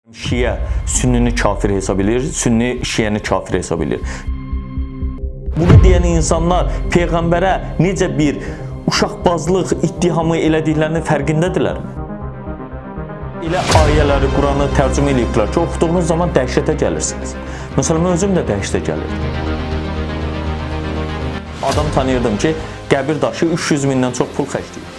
Şiə sünnini kafir hesab edir, sünni şiəni kafir hesab edir. Bunu deyən insanlar Peyğəmbərə necə bir uşaqbazlıq ittihamı elədiklərinin fərqindədirlər. Elə ayələri, Quranı tərcümə ediblər ki, oxuduğunuz zaman dəhşətə gəlirsiniz. Məsələn, mən özüm də dəhşətə gəlirdim. Adam tanıyırdım ki, qəbir daşı 300 mindən çox pul xərcləyir.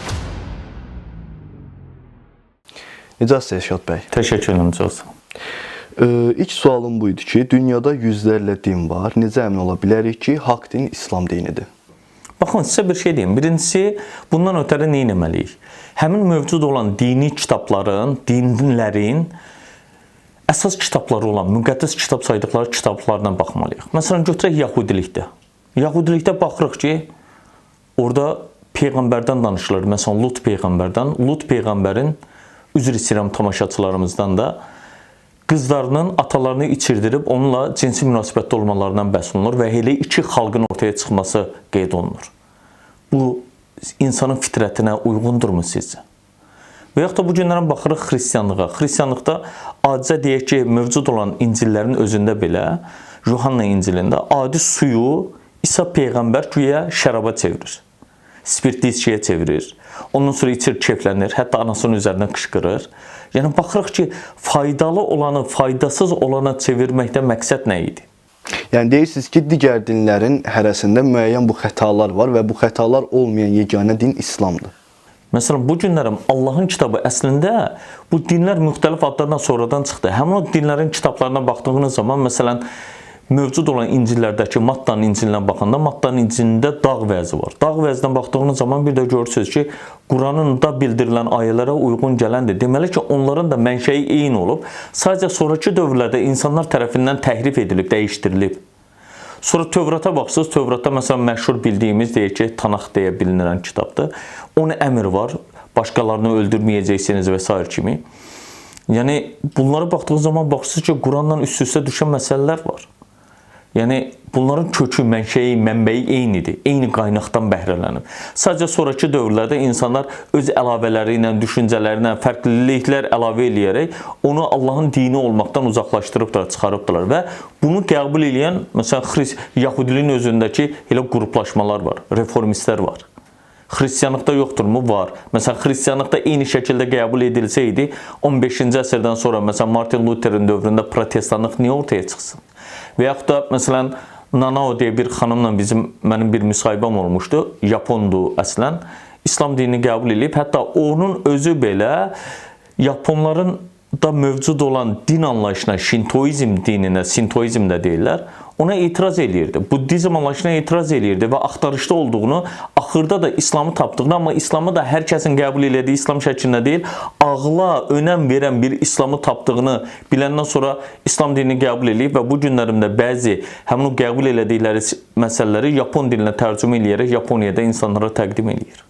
Necəsiz Elşad bəy? Təşəkkür ederim, çox sağ olun. İlk sualım buydu ki, dünyada yüzlərlə din var. Necə əmin ola bilərik ki, haqq din İslam dinidir? Baxın, sizə bir şey deyim. Birincisi, bundan ötəri nə etməliyik? Həmin mövcud olan dini kitabların, dinlərin əsas kitabları olan, müqəddəs kitab saydıqları kitablardan baxmalıyıq. Məsələn, götürək Yahudilikdə. Yahudilikdə baxırıq ki, orada Peyğəmbərdən danışılır. Məsələn, Lut Peyğəmbərdən. Lut Peyğəmbərin, üzr istəyirəm tamaşaçılarımızdan da, qızlarının atalarını içirdirib onunla cinsi münasibətdə olmalarından bəhs olunur və elə iki xalqın ortaya çıxması qeyd olunur. Bu, insanın fitrətinə uyğundurmu sizcə? Və yaxud da bu günlərə baxırıq xristianlığa. Xristianlıqda adicə deyək ki, mövcud olan İncillərin özündə belə, Yuhanna İncilində adi suyu İsa Peyğəmbər güya şəraba çevirir. Spirtli içkiyə çevirir. Ondan sonra içir keyflənir, hətta anasının üzərindən qışqırır. Yəni, baxırıq ki, faydalı olanı, faydasız olana çevirməkdə məqsəd nə idi? Yəni, deyirsiniz ki, digər dinlərin hərəsində müəyyən bu xətalar var və bu xətalar olmayan yeganə din İslamdır. Məsələn, bu günlərim Allahın kitabı əslində bu dinlər müxtəlif adlardan sonradan çıxdı. Həmin o dinlərin kitablarına baxdığınız zaman, məsələn, mövcud olan İncillərdəki Mattanın İncilinə baxanda, Mattanın İncilində dağ vəzi var. Dağ vəzindən baxdığınız zaman bir də görürsünüz ki, Quranında bildirilən ayələrə uyğun gələndir. Deməli ki, onların da mənşəyi eyni olub. Sadəcə sonraki dövrlərdə insanlar tərəfindən təhrif edilib, dəyişdirilib. Sonra Tövrata baxsınız, Tövratda məsələn məşhur bildiyimiz deyək ki, Tanakh deyə bilinən kitabdır. Onun əmr var, başqalarını öldürməyəcəksiniz və s. kimi. Yəni, bunlara baxdığınız zaman baxsınız ki, Quranla üst-üstə düşən məsələlər var. Yəni, bunların kökü, mənşəyi, mənbəyi eynidir. Eyni qaynaqdan bəhrələnib. Sadəcə sonraki dövrlərdə insanlar öz əlavələri ilə, düşüncələri ilə, fərqliliklər əlavə eləyərək onu Allahın dini olmaqdan uzaqlaşdırıblar, çıxarıbdılar və bunu qəbul edən, məsələn, Yahudiliyin özündəki elə qruplaşmalar var, reformistlər var. Xristianlıqda yoxdurmu? Var. Məsələn, xristianlıqda eyni şəkildə qəbul edilsəydi, 15-ci əsrdən sonra, məsələn, Martin Luther'in dövründə protestanlıq niyə ortaya çıxsın? Və yaxud da, məsələn, Nanao deyə bir xanımla mənim bir müsahibəm olmuşdu. Yapondu əslən. İslam dinini qəbul edib. Hətta onun özü belə Yaponların da mövcud olan din anlayışına, Şintoizm dininə, Sintoizm də deyirlər, ona etiraz eləyirdi. Buddizm anlayışına etiraz eləyirdi və axtarışda olduğunu, axırda da İslamı tapdığını, amma İslamı da hər kəsin qəbul elədiyi İslam şəklində deyil, ağla önəm verən bir İslamı tapdığını biləndən sonra İslam dinini qəbul eləyib və bu günlərimdə bəzi həmin o qəbul elədikləri məsələləri Yapon dilinə tərcümə eləyərək Yaponiyada insanlara təqdim eləyir.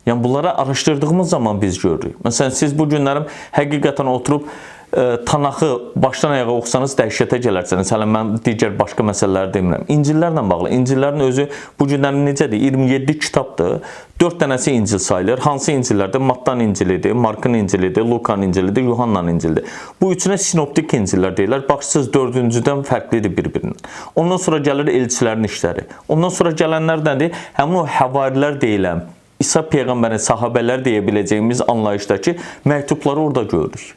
Yəni, bunlara araşdırdığımız zaman biz görürük. Məsələn, siz bu günlərim həqiqətən oturub Tanakhı başdan ayağa oxusanız dəhşətə gələrsiniz. Hələ mən digər başqa məsələləri demirəm. İncillərlə bağlı. İncillərin özü bu günlərin necədir? 27 kitabdır. 4 dənəsi İncil sayılır. Hansı İncillərdir? Mattan İncilidir, Markın İncilidir, Lukan İncilidir, Yuhannanın İncilidir. Bu üçünə sinoptik İncillər deyirlər. Baxsınız, dördüncüdən fərqlidir bir-birindən. Ondan sonra gəlir elçilərin işləri. Ondan sonra gələnlərdəndir, həmin o həvarilər deyilən, İsa Peyğəmbərin sahabələr deyə biləcəyimiz anlayışdakı məktubları orada görürük.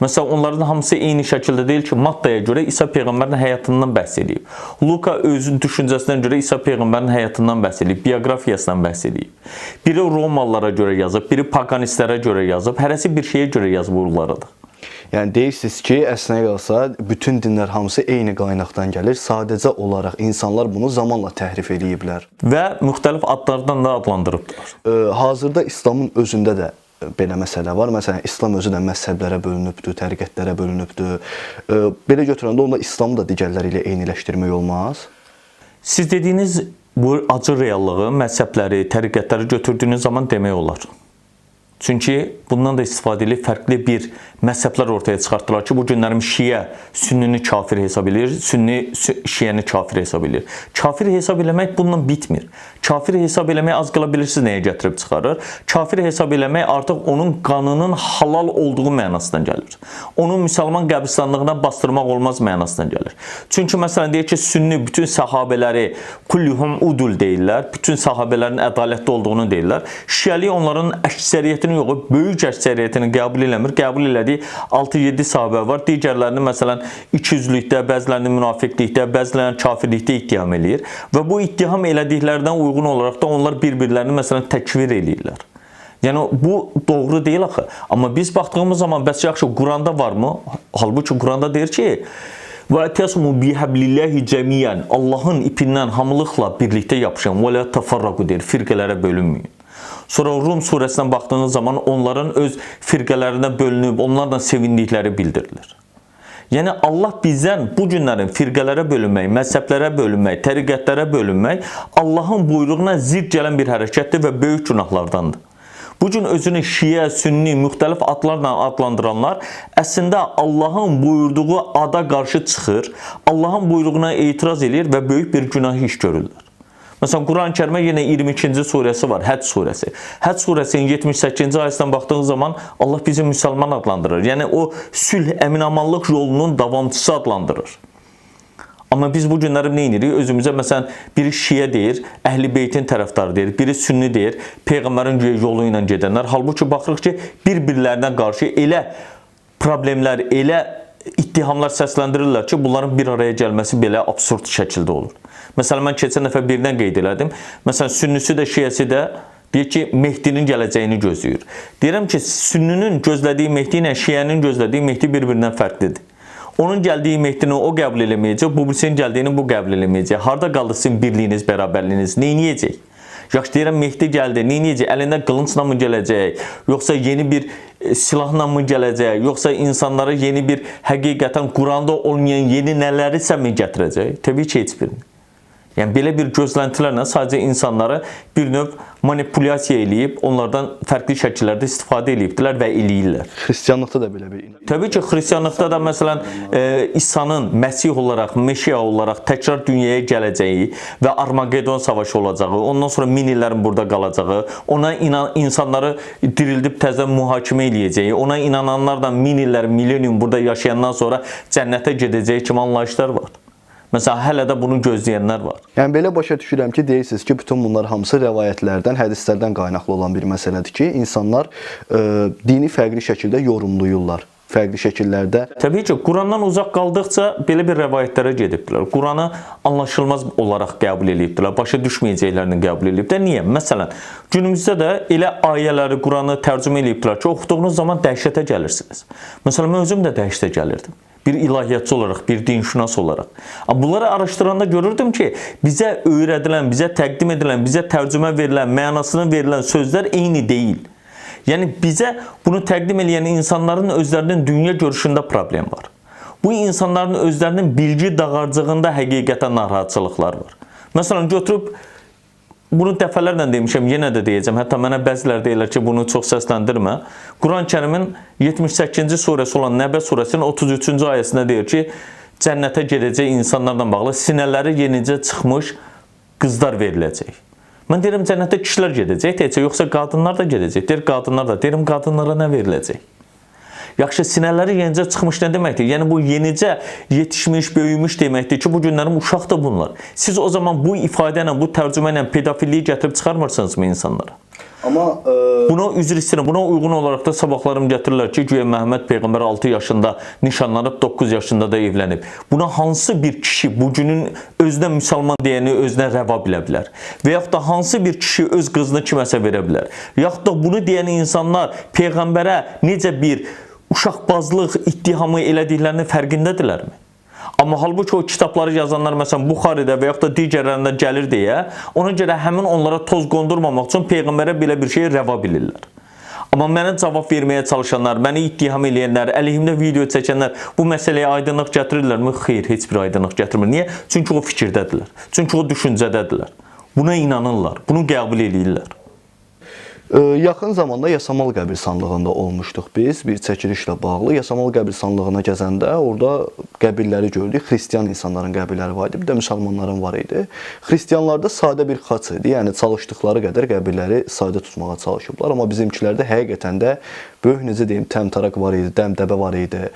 Məsələn, onların hamısı eyni şəkildə deyil ki, Mattaya görə İsa Peyğəmbərin həyatından bəhs edib. Luka özün düşüncəsindən görə İsa Peyğəmbərin həyatından bəhs edib, biografiyasından bəhs edib. Biri Romalılara görə yazıb, biri paganistlərə görə yazıb, hərəsi bir şeyə görə yazıb onları da. Yəni, deyirsiniz ki, əslində qalsa, bütün dinlər hamısı eyni qaynaqdan gəlir. Sadəcə olaraq insanlar bunu zamanla təhrif ediblər. Və müxtəlif adlardan da adlandırıblar. Hazırda İslamın özündə də belə məsələ var. Məsələn, İslam özü də məzhəblərə bölünübdür, təriqətlərə bölünübdür. Belə götürəndə onda İslamı da digərləri ilə eyniləşdirmək olmaz. Siz dediyiniz bu acı reallığı, məzhəbləri, təriqətləri götürdüyünüz zaman demək olar. Çünki bundan da istifadə edib fərqli bir məzhəblər ortaya çıxartdılar ki, bu günlərim Şiə sünnini kafir hesab edir, sünni Şiəni kafir hesab edir. Kafir hesab eləmək bununla bitmir. Kafir hesab eləmək az qala bilirsiniz nəyə gətirib çıxarır? Kafir hesab eləmək artıq onun qanının halal olduğu mənasından gəlir. Onun müsəlman qəbristanlığına bastırmaq olmaz mənasından gəlir. Çünki məsələn deyək ki, sünni bütün səhabələri kulluhum udul deyirlər, bütün səhabələrin ədalətli olduğunu deyirlər. Şiəli onların əksəriyyətini yox, böyük əksəriyyətini qəbul eləmir. Qəbul elədiyi 6-7 sahabə var. Digərlərini məsələn ikiyüzlükdə, bəzilərini münafiqlikdə, bəzilərini kafirlikdə ittiham eləyir və bu ittiham elədiklərindən uyğun olaraq da onlar bir-birlərini məsələn təkfir eləyirlər. Yəni bu doğru deyil axı. Amma biz baxdığımız zaman bəs yaxşı Quranda varmı? Halbuki Quranda deyir ki, və təsmu bihablillahi cəmiyan. Allahın ipindən hamılıqla birlikdə yapışın. Və la təfarraqu deyir. Firqələrə bölünməyin. Sonra Rum surəsindən baxdığınız zaman onların öz firqələrinə bölünüb, onlarla sevindikləri bildirilir. Yəni Allah bizdən bu günlərin firqələrə bölünmək, məzhəblərə bölünmək, təriqətlərə bölünmək Allahın buyruğuna zidd gələn bir hərəkətdir və böyük günahlardandır. Bu gün özünü Şiə, Sünni, müxtəlif adlarla adlandıranlar əslində Allahın buyurduğu ada qarşı çıxır, Allahın buyruğuna etiraz edir və böyük bir günah iş görürlər. Məsələn, Quran-ı Kərimə yenə 22-ci surəsi var, Həcc surəsi. Həcc surəsinin 78-ci ayəsindən baxdığınız zaman Allah bizi müsəlman adlandırır. Yəni o sülh, əminamanlıq yolunun davamçısı adlandırır. Amma biz bu günləri nə edirik? Özümüzə məsələn biri Şiə deyir, Əhl-i Beytin tərəfdarı deyir, biri Sünni deyir, Peyğəmbərin yolu ilə gedənlər. Halbuki baxırıq ki, bir-birlərinə qarşı elə problemlər, elə ittihamlar səsləndirirlər ki, bunların bir araya gəlməsi belə absurd şəkildə olur. Məsələn, mən keçən dəfə birindən qeyd elədim. Məsələn, Sünnisi də, Şiəsi də deyir ki, Mehdinin gələcəyini gözləyir. Deyirəm ki, Sünninin gözlədiyi Mehdi ilə Şiənin gözlədiyi Mehdi bir-birindən fərqlidir. Onun gəldiyi Mehdini o qəbul eləməyəcək, bu birisinin gəldiyini bu qəbul eləməyəcək. Harda qaldı sizin birliyiniz, bərabərliyiniz? Neyniyəcək? Yaxşı deyirəm, Mehdi gəldi, neyniyəcək? Əlində qılıncla mı gələcək? Yoxsa yeni bir silahla mı gələcək? Yoxsa insanlara yeni bir həqiqətən Quranda olmayan yeni nələrisə mi gətirəcək? Təbii ki, heç birini. Yəni belə bir gözləntilərlə sadəcə insanları bir növ manipulyasiya eləyib, onlardan fərqli şəkillərdə istifadə eləyibdilər və eləyirlər. Xristianlıqda da belə bir. Təbii ki, xristianlıqda da məsələn İsa'nın Məsih olaraq, Meşiya olaraq təkrar dünyaya gələcəyi və Armagedon savaşı olacağı, ondan sonra 1000 illərin burada qalacağı, ona insanları dirildib təzə mühakimə eləyəcəyi, ona inananlarla 1000 illər, milenyum burada yaşayandan sonra cənnətə gedəcəyi kimi anlayışlar var. Məsələn, hələ də bunu gözləyənlər var. Yəni belə başa düşürəm ki, deyirsiniz ki, bütün bunlar hamısı rəvayətlərdən, hədislərdən qaynaqlı olan bir məsələdir ki, insanlar dini fərqli şəkildə yorumlayırlar. Fərqli şəkillərdə. Təbii ki, Qurandan uzaq qaldıqca belə bir rəvayətlərə gedibdilər. Quranı anlaşılmaz olaraq qəbul edibdilər. Başa düşməyəcəklərini qəbul edibdilər. Niyə? Məsələn, günümüzdə də elə ayələri, Quranı tərcümə edibdilər ki, oxuduğunuz zaman dəhşətə gəlirsiniz. Məsələn, mən özüm də dəhşətə gəlirdim. Bir ilahiyyatçı olaraq, bir dinşünas olaraq. Bunları araşdıranda görürdüm ki, bizə öyrədilən, bizə təqdim edilən, bizə tərcümə verilən, mənasını verilən sözlər eyni deyil. Yəni bizə bunu təqdim edən insanların özlərinin dünya görüşündə problem var. Bu insanların özlərinin bilgi dağarcığında həqiqətən narahatçılıqlar var. Məsələn, götürüb bunu dəfələrlə demişəm, yenə də deyəcəm. Hətta mənə bəzilər deyirlər ki, bunu çox səsləndirmə. Quran-ı Kərimin 78-ci surəsi olan Nəbə surəsinin 33-cü ayəsində deyir ki, cənnətə gedəcək insanlarla bağlı sinələri yenicə çıxmış qızlar veriləcək. Mən deyirəm, cənnətə kişilər gedəcək, yoxsa qadınlar da gedəcək. Deyir, qadınlar da. Deyirəm, qadınlara nə veriləcək? Yaxşı, sinələri yenicə çıxmış nə deməkdir? Yəni bu yenicə yetişmiş, böyümüş deməkdir ki, bu günlərin uşaq da bunlar. Siz o zaman bu ifadə ilə, bu tərcümə ilə pedofilliyi gətirib çıxarmırsınızmı insanlara? Amma buna üzr istəyirəm. Buna uyğun olaraq da sabahlarım gətirirlər ki, güya Məhəmməd Peyğəmbər 6 yaşında nişanlanıb, 9 yaşında da evlənib. Buna hansı bir kişi bugünün özünə müsəlman deyəni özünə rəva bilə bilər? Və yaxud da hansı bir kişi öz qızını kiməsə verə bilər? Yaxud da bunu deyən insanlar Peyğəmbərə necə bir uşaqbazlıq ittihamı elədiklərinin fərqindədirlərmi? Amma halbuki o kitabları yazanlar məsələn Buxaridə və yaxud da digərlərində gəlir deyə, ona görə həmin onlara toz qondurmamaq üçün Peyğəmbərə belə bir şey rəva bilirlər. Amma mənə cavab verməyə çalışanlar, məni ittiham eləyənlər, əleyhimdə video çəkənlər bu məsələyə aydınlıq gətirirlərmi? Xeyr, heç bir aydınlıq gətirmir. Niyə? Çünki o fikirdədirlər. Çünki o düşüncədədirlər. Buna inanırlar, bunu qəbul eləyirlər. Yaxın zamanda Yasamal qəbirstanlığında olmuşduq biz, bir çəkilişlə bağlı. Yasamal qəbirstanlığına gəzəndə orada qəbirləri gördük. Xristian insanların qəbirləri var idi, bir də müsəlmanların var idi. Xristianlarda sadə bir xaç idi, yəni çalışdıqları qədər qəbirləri sadə tutmağa çalışıblar. Amma bizimkilərdə həqiqətən də böyük, necə deyim, təmtəraq var idi, dəbdəbə var idi.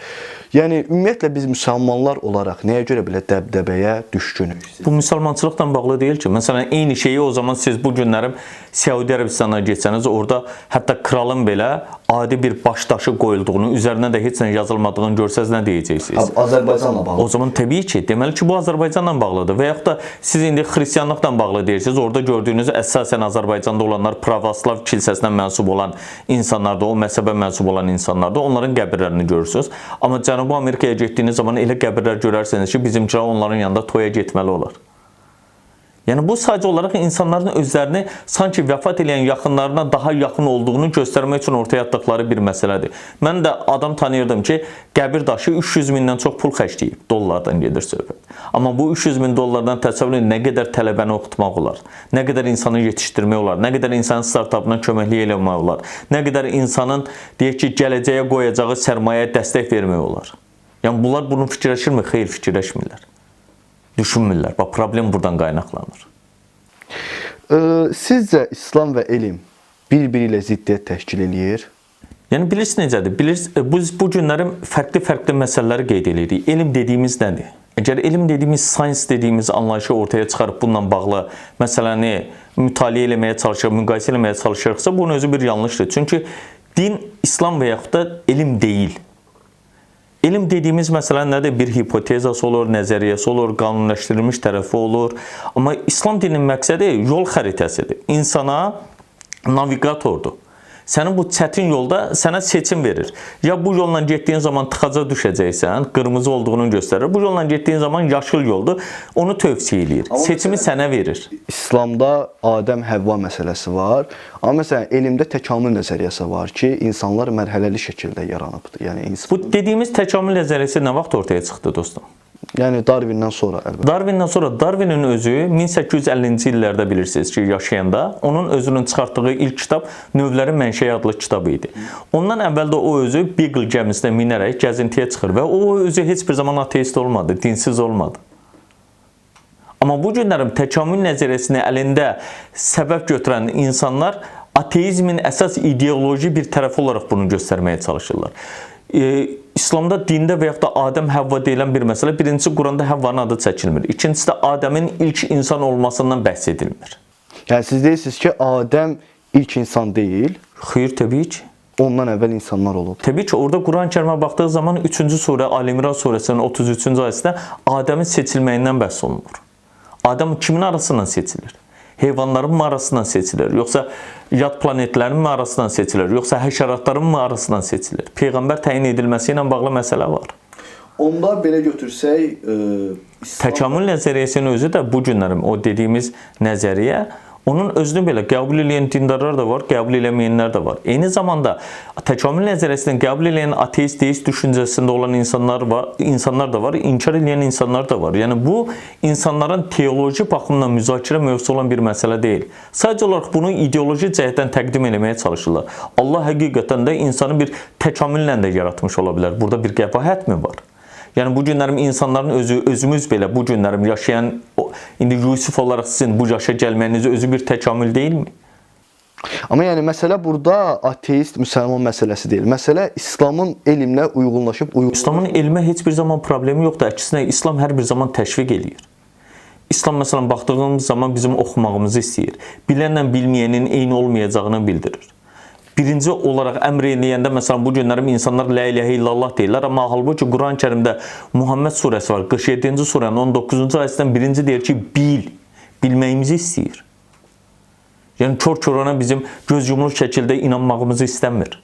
Yəni, ümumiyyətlə biz müsəlmanlar olaraq nəyə görə belə dəbdəbəyə düşkünük? Bu müsəlmançılıqla bağlı deyil ki. Məsələn, eyni şeyi o zaman siz bu günlərim Səudi Ərəbistanına geçsəniz, orada hətta kralın belə adi bir baş daşı qoyulduğunu, üzərinə də heç nə yazılmadığını görsəz nə deyəcəksiniz? Azərbaycanla bağlı. O zaman təbii ki, deməli ki, bu Azərbaycanla bağlıdır. Və yaxud da siz indi xristianlıqla bağlı deyirsiniz, orada gördüyünüz əsasən Azərbaycanda olanlar Pravoslav kilsəsinə mənsub olan insanlardır, o məzhəbə mənsub olan insanlardır, onların qəbirlərini görürsünüz. Amma Cənubi Amerikaya getdiyiniz zaman elə qəbirlər görərsiniz ki, bizimkilər onların yanında toya getməli olar. Yəni bu sadəcə olaraq insanların özlərini sanki vəfat edən yaxınlarına daha yaxın olduğunu göstərmək üçün ortaya atdıqları bir məsələdir. Mən də adam tanıyırdım ki, qəbir daşı 300 mindən çox pul xərcləyib, dollardan gedir söhbət. Amma bu 300 min dollardan təsəvvür edin, nə qədər tələbəni oxutmaq olar, nə qədər insanı yetişdirmək olar, nə qədər insanın startupına köməklik eləmək olar, nə qədər insanın, deyək ki, gələcəyə qoyacağı sərmayəyə dəstək vermək olar. Yəni bunlar bunu fikirləşirmi? Xeyr, fikirləşmirlər. Düşünmürlər. Bax, problem buradan qaynaqlanır. Sizcə İslam və elm bir-biri ilə ziddiyyət təşkil eləyir? Yəni bilirsiniz necədir? Biz bu günlərim fərqli məsələləri qeyd edirik. Elm dediyimiz nədir? Əgər elm dediyimiz, science dediyimiz anlayışı ortaya çıxarıb bununla bağlı məsələni mütaliə eləməyə çalışırıq, müqayisə eləməyə çalışırıqsa, bunun özü bir yanlışdır. Çünki din İslam və yaxud da elm deyil. Elm dediyimiz məsələ nədir? Bir hipotezası olur, nəzəriyyəsi olur, qanunləşdirilmiş tərəfi olur. Amma İslam dininin məqsədi yol xəritəsidir. İnsana navigatordur. Sənin bu çətin yolda sənə seçim verir. Ya bu yolla getdiyin zaman tıxaca düşəcəksən, qırmızı olduğunu göstərir. Bu yolla getdiyin zaman yaşıl yoldur, onu tövsiyə eləyir. Seçimi sənə verir. İslamda Adəm-Həvva məsələsi var. Amma məsələn, elmdə təkamül nəzəriyyəsi var ki, insanlar mərhələli şəkildə yaranıbdır. Yəni, Bu dediyimiz təkamül nəzəriyyəsi nə vaxt ortaya çıxdı dostum? Yəni Darwindən sonra əlbəttə. Darwindən sonra Darwinin özü 1850-ci illərdə bilirsiniz ki, yaşayanda onun özünün çıxartdığı ilk kitab Növlərin Mənşəyi adlı kitabı idi. Ondan əvvəl də o özü Beagle gəmisinə minərək gəzintiyə çıxır və o özü heç bir zaman ateist olmadı, dinsiz olmadı. Amma bu günlərim təkamül nəzəriyyəsini əlində səbəb götürən insanlar ateizmin əsas ideoloji bir tərəfi olaraq bunu göstərməyə çalışırlar. İslamda, dində və yaxud da Adəm-Həvva deyilən bir məsələ, birincisi Quranda Həvvanın adı çəkilmir. İkincisi də Adəmin ilk insan olmasından bəhs edilmir. Yəni siz deyirsiniz ki, Adəm ilk insan deyil. Xeyr, təbii ki. Ondan əvvəl insanlar olub. Təbii ki, orada Quran-Kərimə baxdığı zaman 3-cü surə Al-İmran surəsinin 33-cü ayəsində Adəmin seçilməyindən bəhs olunur. Adəm kimin arasından seçilir? Heyvanların mı arasından seçilir? Yoxsa yad planetlərin mi arasından seçilir? Yoxsa həşəratların mı arasından seçilir? Peyğəmbər təyin edilməsi ilə bağlı məsələ var. Onda belə götürsək, təkamül nəzəriyyəsinin özü də bu günlərim o dediyimiz nəzəriyyə, onun özünü belə qəbul edən dindarlar da var, qəbul eləməyənlər də var. Eyni zamanda təkamül nəzəriyyəsini qəbul edən ateist, deist düşüncəsində olan insanlar da var, inkar edən insanlar da var. Yəni bu insanların teoloji baxımdan müzakirə mövzusu olan bir məsələ deyil. Sadəcə olaraq bunu ideoloji cəhətdən təqdim etməyə çalışırlar. Allah həqiqətən də insanı bir təkamüllə də yaratmış ola bilər. Burada bir qəbahət mi var? Yəni bu günlərim insanların özümüz belə bu günlərim yaşayan, indi Yusuf olaraq sizin bu yaşa gəlməyiniz özü bir təkamül deyilmi? Amma yəni məsələ burada ateist, müsəlman məsələsi deyil. Məsələ İslamın elmlə uyğunlaşıb İslamın elmə heç bir zaman problemi yoxdur. Əksinə İslam hər bir zaman təşviq eləyir. İslam məsələn baxdığımız zaman bizim oxumağımızı istəyir. Bilənlə bilməyənin eyni olmayacağını bildirir. Birinci olaraq əmr edəndə məsələn bu günlərim insanlar la ilahə illallah deyirlər, amma halbuki Quran-Kərimdə Muhammed surəsi var. 47-ci surənin 19-cu ayəsindən birinci deyir ki, bilməyimizi istəyir. Yəni kör-körənə bizim göz yumulu şəkildə inanmağımızı istəmir.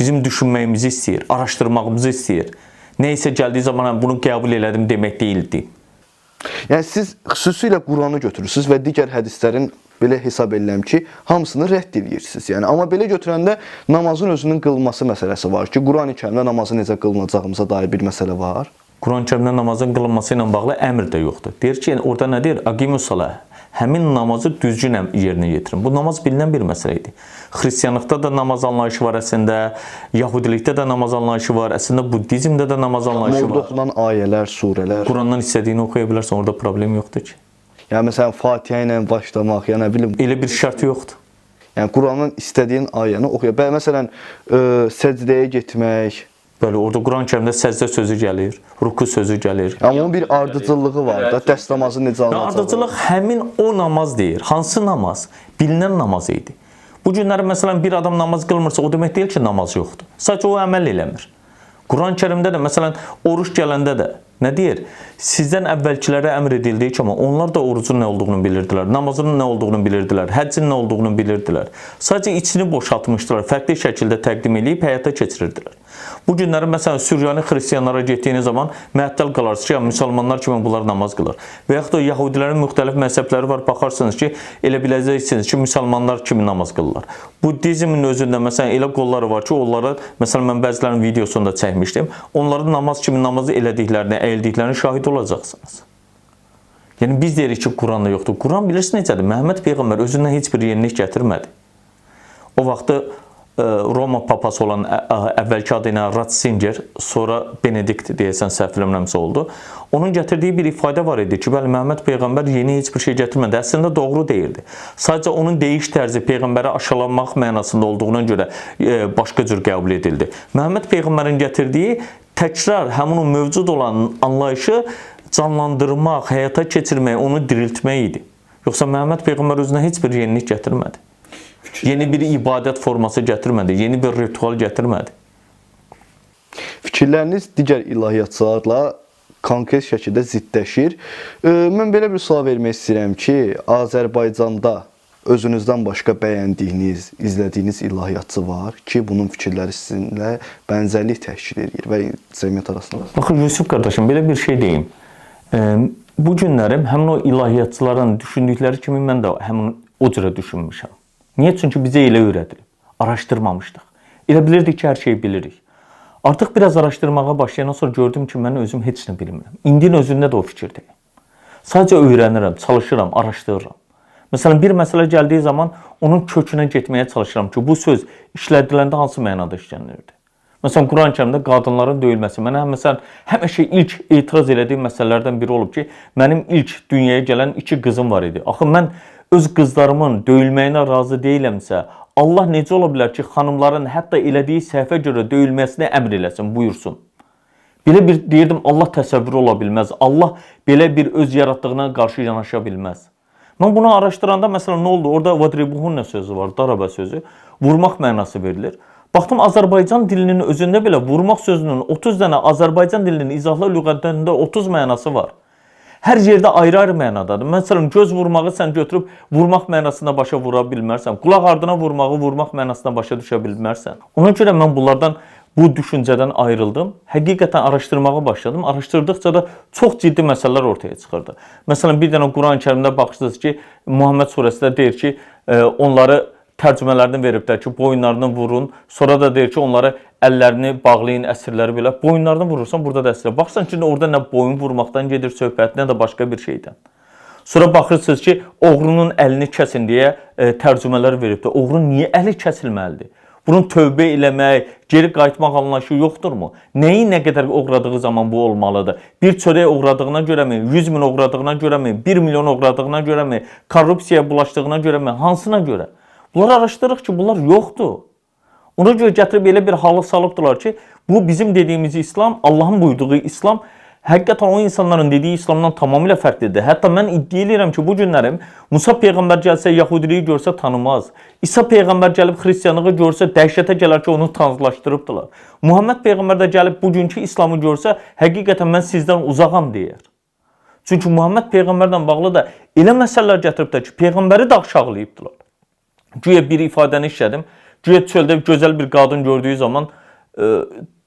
Bizim düşünməyimizi istəyir, araşdırmağımızı istəyir. Nəysə gəldiyi zaman bunu qəbul elədim demək deyildi. Yəni siz xüsusilə Quranı götürürsünüz və digər hədislərin belə hesab edirəm ki, hamısını rədd edirsiniz. Yəni amma belə götürəndə namazın özünün qılınması məsələsi var ki, Qurani-Kərimdə namazı necə qılınacağımıza dair bir məsələ var. Quran-Kərimdə namazın qılınması ilə bağlı əmr də yoxdur. Deyir ki, orada nə deyir? Aqimus salah. həmin namazı düzgün yerinə yetirin. Bu namaz bilinən bir məsələ idi. Xristianlıqda da namaz anlayışı var əslində, Yahudilikdə də namaz anlayışı var, əslində Buddizmdə də namaz anlayışı var. Orada oxunan ayələr, surələr. Qurandan istədiyini oxuya bilərsən, orada problem yoxdur ki. Yəni məsələn Fatihə ilə başlamaq, ya nə bilim. Elə bir şərt yoxdur. Yəni Quranın istədiyin ayəni oxuya. Məsələn, səcdəyə getmək. Bəli, orada Quran-Kərimdə səcdə sözü gəlir, ruku sözü gəlir. Yəni onun bir ardıcıllığı var da, dəst namazı necə alınacaq? Ardıcıllıq həmin o namaz deyir. Hansı namaz? Bilinən namaz idi. Bu günləri məsələn bir adam namaz qılmırsa, o demək deyil ki, namaz yoxdur. Sadəcə o əməl eləmir. Quran-Kərimdə də məsələn oruç gələndə də nə deyir? Sizdən əvvəlkilərə əmr edildiyi kimi onlar da orucun nə olduğunu bilirdilər, namazın nə olduğunu bilirdilər, həccin nə olduğunu bilirdilər. Sadəcə içini boşaltmışdılar, fərqli şəkildə təqdim edib həyata keçirirdilər. Bu günləri məsələn Süryani xristianlara getdiyiniz zaman məəttəl qalarsınız ki, ya müsəlmanlar kimi bunlar namaz qılır. Və yaxud da Yahudilərin müxtəlif məzhəbləri var, baxarsınız ki, elə biləcəksiniz ki, müsəlmanlar kimi namaz qılırlar. Buddizmin özündə məsələn elə qolları var ki, onlara məsələn mən bəzilərinin videosunda çəkmişdim. Onların namaz kimi namazı elədiklərini, əyildiklərini şahid olacaqsınız. Yəni biz deyirik ki, Quranla yoxdur. Quran bilirsiniz necədir? Məhəmməd Peyğəmbər özündən heç bir yenilik gətirmədi. O vaxtı Roma papası olan əvvəlki adı ilə Ratzinger, sonra Benedikt deyəsən səhv eləmirəmsə oldu. Onun gətirdiyi bir ifadə var idi ki, bəli Məhəmməd Peyğəmbər yeni heç bir şey gətirmədi. Əslində doğru deyildi. Sadəcə onun deyiş tərzi Peyğəmbəri aşılamaq mənasında olduğuna görə başqa cür qəbul edildi. Məhəmməd Peyğəmbərin gətirdiyi təkrar həmin o mövcud olan anlayışı canlandırmaq, həyata keçirmək, onu diriltmək idi. Yoxsa Məhəmməd Peyğəmbər özünə heç bir yenilik gətirmədi. Yeni bir ibadət forması gətirmədi, yeni bir ritual gətirmədi. Fikirləriniz digər ilahiyyatçılarla konkret şəkildə ziddləşir. Mən belə bir sual vermək istəyirəm ki, Azərbaycanda özünüzdən başqa bəyəndiyiniz, izlədiyiniz ilahiyyatçı var ki, bunun fikirləri sizinlə bənzərlik təşkil edir və cəmiyyət arasında. Baxın, Yusuf qardaşım, belə bir şey deyim. Bu günlərim həmin o ilahiyyatçıların düşündükləri kimi mən də həmin o cürə düşünmüşəm. Niyə? Çünki bizə elə öyrədilib. Araşdırmamışdıq. Elə bilirdik ki, hər şeyi bilirik. Artıq biraz araşdırmağa başlayandan sonra gördüm ki, mən özüm heç nə bilmirəm. İndinin özündə də o fikirdəyim. Sadəcə öyrənirəm, çalışıram, araşdırıram. Məsələn, bir məsələ gəldiyi zaman onun kökünə getməyə çalışıram ki, bu söz işlədiləndə hansı mənada işlənirdi? Məsələn, Quran-Kərimdə qadınların döyülməsi. Mənə məsələn, həmişə ilk etiraz elədiyim məsələlərdən biri olub ki, mənim ilk dünyaya gələn 2 qızım var idi. Axı mən öz qızlarımın döyülməyinə razı deyiləmsə, Allah necə ola bilər ki, xanımların hətta elədiyi səhvə görə döyülməsinə əmr eləsin, buyursun. Belə bir deyirdim, Allah təsəvvürü ola bilməz. Allah belə bir öz yaratdığına qarşı yanaşa bilməz. Mən bunu araşdıranda məsələn nə oldu? Orada vadribuhun nə sözü var, daraba sözü, vurmaq mənası verilir. Baxdım Azərbaycan dilinin özündə belə vurmaq sözünün 30 dənə Azərbaycan dilinin izahlı lüğətlərində 30 mənası var. Hər yerdə ayrı-ayrı mənadadır. Məsələn, göz vurmağı sən götürüb vurmaq mənasında başa vura bilmərsən. Qulaq ardına vurmağı vurmaq mənasında başa düşə bilmərsən. Ona görə mən bunlardan, bu düşüncədən ayrıldım. Həqiqətən araşdırmağa başladım. Araşdırdıqca da çox ciddi məsələlər ortaya çıxırdı. Məsələn, bir dənə Quran-Kərimdə baxırsınız ki, Muhammed surəsində deyir ki, onları tərcümələrini veriblər ki, boyunlarını vurun. Sonra da deyir ki, onları əllərini bağlayın, əsirləri belə. Boyunlarını vurursan, burada da əsirlər. Baxırsan ki, orada nə boyun vurmaqdan gedir söhbət, nə də başqa bir şeydən. Sonra baxırsınız ki, oğrunun əlini kəsin deyə tərcümələr veribdir. Oğrun niyə əli kəsilməlidir? Bunun tövbə eləmək, geri qayıtmaq anlayışı yoxdurmu? Nəyi nə qədər oğradığı zaman bu olmalıdır? Bir çörək oğradığına görəmi, 100 min oğradığına görəmi, 1 milyon oğradığına görəmi, korrupsiyaya bulaşdığına görəmi, hansına görə? Bunları araşdırırıq ki, bunlar yoxdur. Ona görə gətirib elə bir halı salıbdılar ki, bu bizim dediyimiz İslam, Allahın buyurduğu İslam, həqiqətən o insanların dediyi İslamdan tamamilə fərqlidir. Hətta mən iddia edirəm ki, bu günlərim Musa Peyğəmbər gəlsə, Yahudiliyi görsə tanımaz. İsa Peyğəmbər gəlib Xristiyanlığı görsə, dəhşətə gələr ki, onu tanrılaşdırıbdılar. Muhammed Peyğəmbər də gəlib bugünkü İslamı görsə, həqiqətən mən sizdən uzağam deyər. Çünki Muhammed Peyğəmbərlə bağlı da elə məsələlər gətiriblər ki, Peyğəmbəri də aşağılayıbdılar. Güya bir ifadəni işlədim. Güya çöldə gözəl bir qadın gördüyü zaman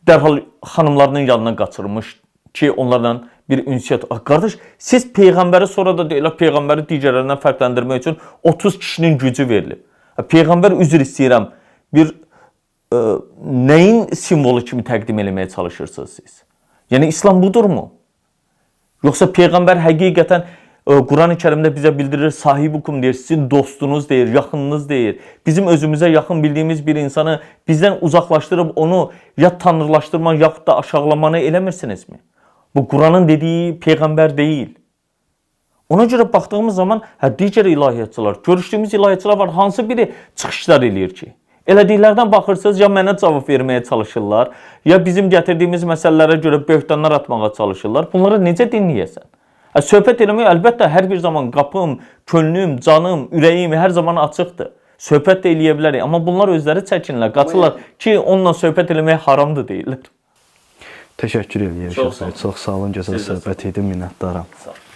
dərhal xanımlarının yanına qaçırmış ki, onlarla bir ünsiyyət. Qardaş, siz Peyğəmbəri sonra da deyirlər, Peyğəmbəri digərlərindən fərqləndirmək üçün 30 kişinin gücü verilib. Peyğəmbər üzr istəyirəm, bir nəyin simvolu kimi təqdim eləməyə çalışırsınız siz? Yəni, İslam budurmu? Yoxsa Peyğəmbər həqiqətən Quran-ı Kərimdə bizə bildirir, sahibukum deyir, sizin dostunuz deyir, yaxınınız deyir. Bizim özümüzə yaxın bildiyimiz bir insanı bizdən uzaqlaşdırıb onu ya tanrılaşdırma, yaxud da aşağılamanı eləmirsinizmi? Bu Quranın dediyi peyğəmbər deyil. Ona görə baxdığımız zaman digər ilahiyyatçılar, görüşdüyümüz ilahiyyatçılar var, hansı biri çıxışlar eləyir ki? Elədiklərdən baxırsınız, ya mənə cavab verməyə çalışırlar, ya bizim gətirdiyimiz məsələlərə görə böhtanlar atmağa çalışırlar. Bunları necə dinləyəsən? Söhbət eləmək əlbəttə hər bir zaman qapım, könlüm, canım, ürəyim hər zaman açıqdır. Söhbət də eləyə bilərik, amma bunlar özləri çəkinirlər, qaçırlar ki, onunla söhbət eləmək haramdır deyirlər. Təşəkkür edirəm. Çox sağ olun, gözəl söhbət idi, minnətdaram. Sağ olun.